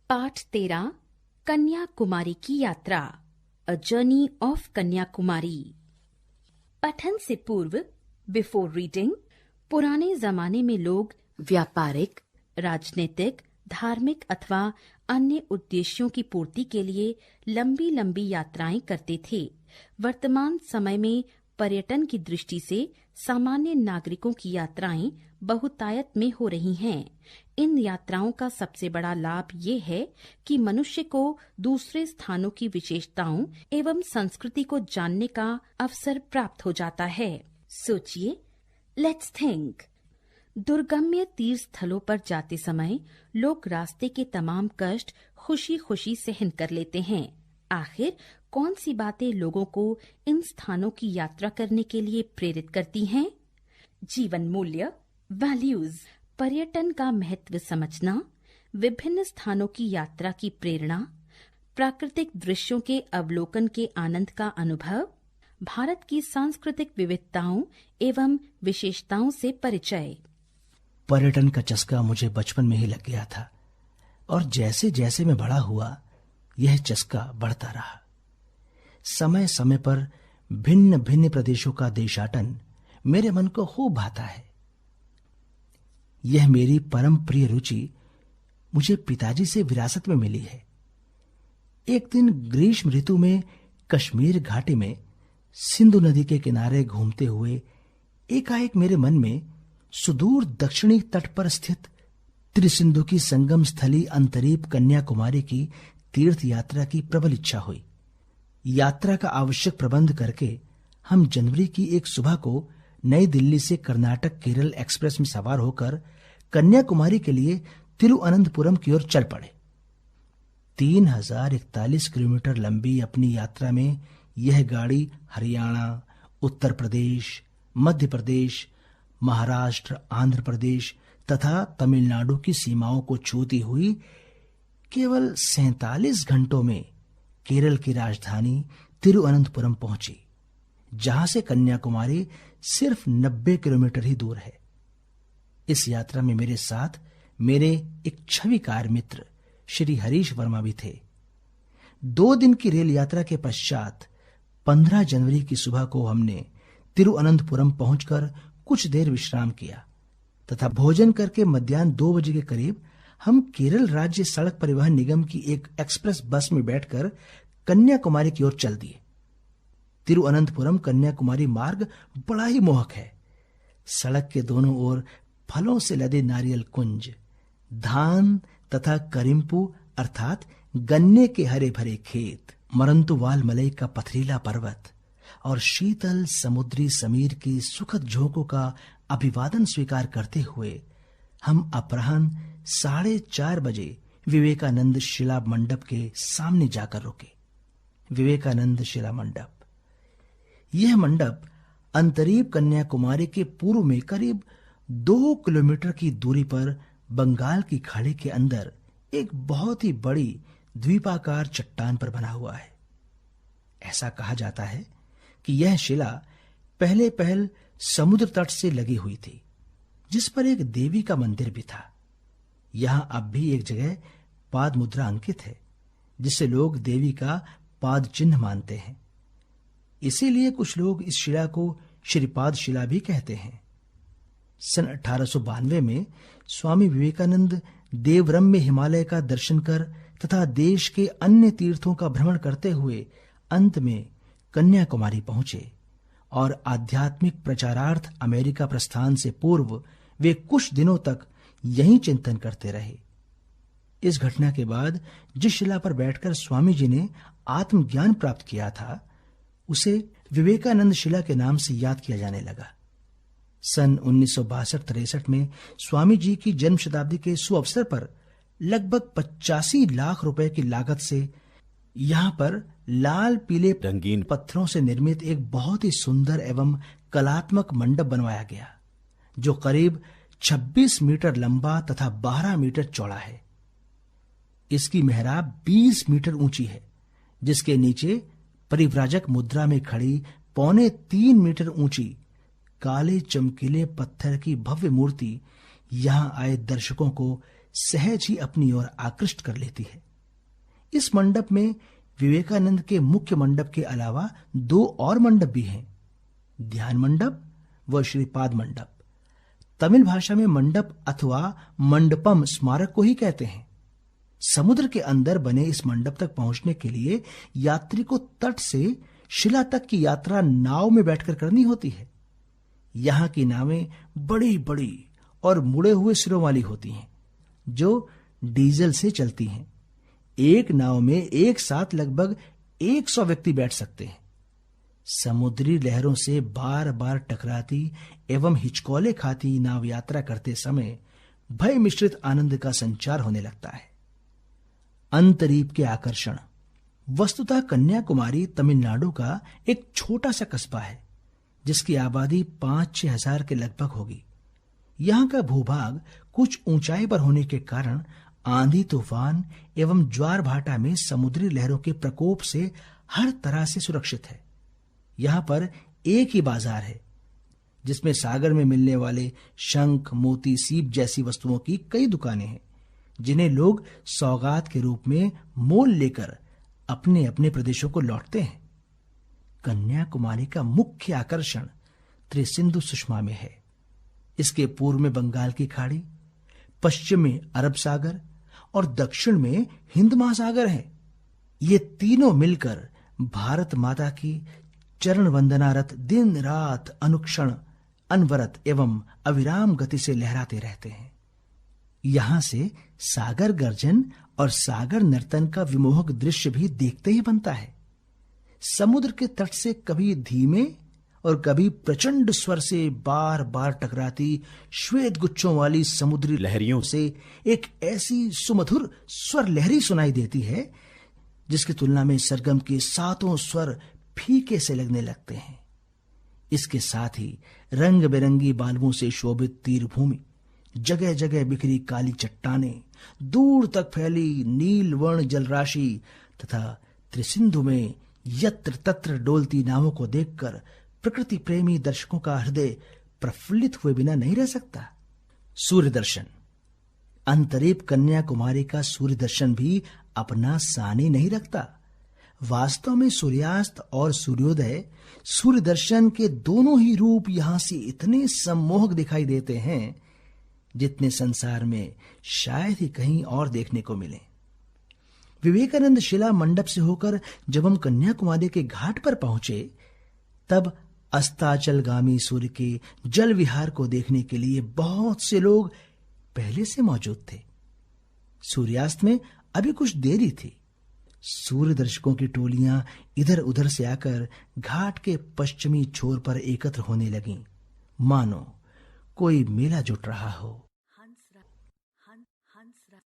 पाठ 13 कन्याकुमारी की यात्रा, अ जर्नी ऑफ कन्याकुमारी। पठन से पूर्व, बिफोर रीडिंग, पुराने जमाने में लोग व्यापारिक, राजनीतिक, धार्मिक अथवा अन्य उद्देश्यों की पूर्ति के लिए लंबी लंबी यात्राएं करते थे। वर्तमान समय में पर्यटन की दृष्टि से सामान्य नागरिकों की यात्राएं बहुतायत में हो रही हैं। इन यात्राओं का सबसे बड़ा लाभ ये है कि मनुष्य को दूसरे स्थानों की विशेषताओं एवं संस्कृति को जानने का अवसर प्राप्त हो जाता है। सोचिए, लेट्स थिंक। दुर्गम्य तीर्थ स्थलों पर जाते समय लोग रास्ते के तमाम कष्ट खुशी खुशी सहन कर लेते हैं। आखिर कौन सी बातें लोगों को इन स्थानों की यात्रा करने के लिए प्रेरित करती हैं? जीवन मूल्य, वैल्यूज, पर्यटन का महत्व समझना, विभिन्न स्थानों की यात्रा की प्रेरणा, प्राकृतिक दृश्यों के अवलोकन के आनंद का अनुभव, भारत की सांस्कृतिक विविधताओं एवं विशेषताओं से परिचय। पर्यटन का चस्का मुझे बचपन में ही लग गया था और जैसे जैसे मैं बड़ा हुआ यह चस्का बढ़ता रहा। समय समय पर भिन्न भिन्न प्रदेशों का देशाटन मेरे मन को खूब भाता है। यह मेरी परम प्रिय रुचि मुझे पिताजी से विरासत में मिली है। एक दिन ग्रीष्म ऋतु में कश्मीर घाटी में सिंधु नदी के किनारे घूमते हुए एकाएक मेरे मन में सुदूर दक्षिणी तट पर स्थित त्रिसिंधु की संगम स्थली अंतरीप कन्याकुमारी की तीर्थ यात्रा की प्रबल इच्छा हुई। यात्रा का आवश्यक प्रबंध करके हम जनवरी की एक सुबह को नई दिल्ली से कर्नाटक केरल एक्सप्रेस में सवार होकर कन्याकुमारी के लिए तिरुअनंतपुरम की ओर चल पड़े। 3041 किलोमीटर लंबी अपनी यात्रा में यह गाड़ी हरियाणा, उत्तर प्रदेश, मध्य प्रदेश, महाराष्ट्र, आंध्र प्रदेश तथा तमिलनाडु की सीमाओं को छूती हुई केवल 47 घंटों में केरल की राजधानी तिरुअनंतपुरम पहुंची, जहां से कन्याकुमारी सिर्फ 90 किलोमीटर ही दूर है। इस यात्रा में मेरे साथ मेरे एक छविकार मित्र श्री हरीश वर्मा भी थे। 2 दिन की रेल यात्रा के पश्चात 15 जनवरी की सुबह को हमने तिरुअनंतपुरम पहुंचकर कुछ देर विश्राम किया तथा भोजन करके मध्याह्न 2 बजे के करीब हम केरल राज्य सड़क परिवहन निगम की एक एक्सप्रेस बस में बैठकर कन्याकुमारी की ओर चल दिए। तिरुअनंतपुरम कन्याकुमारी मार्ग बड़ा ही मोहक है। सड़क के दोनों ओर फलों से लदे नारियल कुंज, धान तथा करिम्पू अर्थात गन्ने के हरे भरे खेत, मरंतुवाल मलई का पथरीला पर्वत और शीतल समुद्री समीर की सुखद झोंकों का अभिवादन स्वीकार करते हुए हम अपराह्न 4:30 बजे विवेकानंद शिला मंडप के सामने जाकर रुके। विवेकानंद शिला मंडप, यह मंडप अंतरीप कन्याकुमारी के पूर्व में करीब 2 किलोमीटर की दूरी पर बंगाल की खाड़ी के अंदर एक बहुत ही बड़ी द्वीपाकार चट्टान पर बना हुआ है। ऐसा कहा जाता है कि यह शिला पहले समुद्र तट से लगी हुई थी, जिस पर एक देवी का मंदिर भी था। यहां अब भी एक जगह पाद मुद्रा अंकित है, जिसे लोग देवी का पाद चिन्ह मानते हैं। इसीलिए कुछ लोग इस शिला को श्रीपाद शिला भी कहते हैं। सन 1892 में स्वामी विवेकानंद देवरम में हिमालय का दर्शन कर तथा देश के अन्य तीर्थों का भ्रमण करते हुए अंत में कन्याकुमारी पहुंचे और आध्यात्मिक प्रचारार्थ अमेरिका प्रस्थान से पूर्व वे कुछ दिनों तक यहीं चिंतन करते रहे। इस घटना के बाद जिस शिला पर बैठकर स्वामी जी ने आत्मज्ञान प्राप्त किया था, उसे विवेकानंद शिला के नाम से याद किया जाने लगा। सन 1962-63 में स्वामी जी की जन्म शताब्दी के सुअवसर पर लगभग 85 लाख रुपए की लागत से यहाँ पर लाल पीले रंगीन पत्थरों से निर्मित एक बहुत ही सुंदर एवं कलात्मक मंडप बनवाया गया, जो करीब 26 मीटर लंबा तथा 12 मीटर चौड़ा है। इसकी मेहराब 20 मीटर ऊंची है, जिसके नीचे परिव्राजक मुद्रा में खड़ी 3.25 मीटर ऊंची काले चमकीले पत्थर की भव्य मूर्ति यहां आए दर्शकों को सहज ही अपनी ओर आकृष्ट कर लेती है। इस मंडप में विवेकानंद के मुख्य मंडप के अलावा 2 और मंडप भी हैं, ध्यान मंडप व श्रीपाद मंडप। तमिल भाषा में मंडप अथवा मंडपम स्मारक को ही कहते हैं। समुद्र के अंदर बने इस मंडप तक पहुंचने के लिए यात्री को तट से शिला तक की यात्रा नाव में बैठकर करनी होती है। यहां की नावें बड़ी बड़ी और मुड़े हुए सिरों वाली होती हैं, जो डीजल से चलती हैं। एक नाव में एक साथ लगभग 100 व्यक्ति बैठ सकते हैं। समुद्री लहरों से बार बार टकराती एवं हिचकोले खाती नाव यात्रा करते समय भय मिश्रित आनंद का संचार होने लगता है। अंतरीप के आकर्षण। वस्तुतः कन्याकुमारी तमिलनाडु का एक छोटा सा कस्बा है, जिसकी आबादी 5-6 हजार के लगभग होगी। यहां का भूभाग कुछ ऊंचाई पर होने के कारण आंधी तूफान एवं ज्वार भाटा में समुद्री लहरों के प्रकोप से हर तरह से सुरक्षित है। यहां पर एक ही बाजार है, जिसमें सागर में मिलने वाले शंख, मोती, सीप जैसी वस्तुओं की कई दुकानें हैं, जिन्हें लोग सौगात के रूप में मोल लेकर अपने अपने प्रदेशों को लौटते हैं। कन्याकुमारी का मुख्य आकर्षण त्रिसिंधु सुषमा में है। इसके पूर्व में बंगाल की खाड़ी, पश्चिम में अरब सागर और दक्षिण में हिंद महासागर है। ये तीनों मिलकर भारत माता की चरण वंदनारत दिन रात अनुक्षण अनवरत एवं अविराम गति से लहराते रहते हैं। यहां से सागर गर्जन और सागर नर्तन का विमोहक दृश्य भी देखते ही बनता है। समुद्र के तट से कभी धीमे और कभी प्रचंड स्वर से बार बार टकराती श्वेत गुच्छों वाली समुद्री लहरियों से एक ऐसी सुमधुर स्वर लहरी सुनाई देती है, जिसकी तुलना में सरगम के 7 स्वर फीके से लगने लगते हैं। इसके साथ ही रंग बिरंगी बालवों से शोभित तीरभूमि, जगह जगह बिखरी काली चट्टानें, दूर तक फैली नील वर्ण जलराशि तथा त्रिसिंधु में यत्र तत्र डोलती नावों को देखकर प्रकृति प्रेमी दर्शकों का हृदय प्रफुल्लित हुए बिना नहीं रह सकता। सूर्य दर्शन। अंतरीप कन्याकुमारी का सूर्य दर्शन भी अपना सानी नहीं रखता। वास्तव में सूर्यास्त और सूर्योदय, सूर्य दर्शन के दोनों ही रूप यहां से इतने सम्मोहक दिखाई देते हैं, जितने संसार में शायद ही कहीं और देखने को मिले। विवेकानंद शिला मंडप से होकर जब हम कन्याकुमारी के घाट पर पहुंचे, तब अस्ताचलगामी सूर्य के जल विहार को देखने के लिए बहुत से लोग पहले से मौजूद थे। सूर्यास्त में अभी कुछ देरी थी। सूर्य दर्शकों की टोलियां इधर उधर से आकर घाट के पश्चिमी छोर पर एकत्र होने लगीं, मानो कोई मेला जुट रहा हो।